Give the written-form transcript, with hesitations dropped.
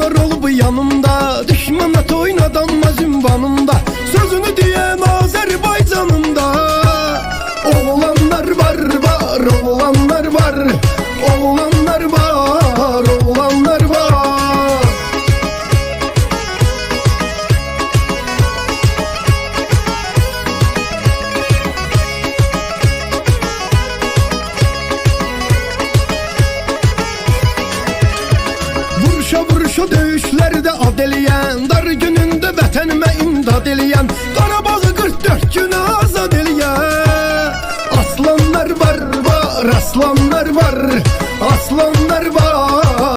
Oğlanlar olub yanımda, düşmanat oynadanmaz ünvanımda, sözünü diyen Azerbaycanımda. Oğlanlar var, oğlanlar var, oğlanlar var, oğlanlar var. Vuruşa döyüşlerde ad eləyən, dar günündə vətənimə imdad eləyən, Qarabağı 44 günə azad eləyən. Aslanlar var, aslanlar var, aslanlar var.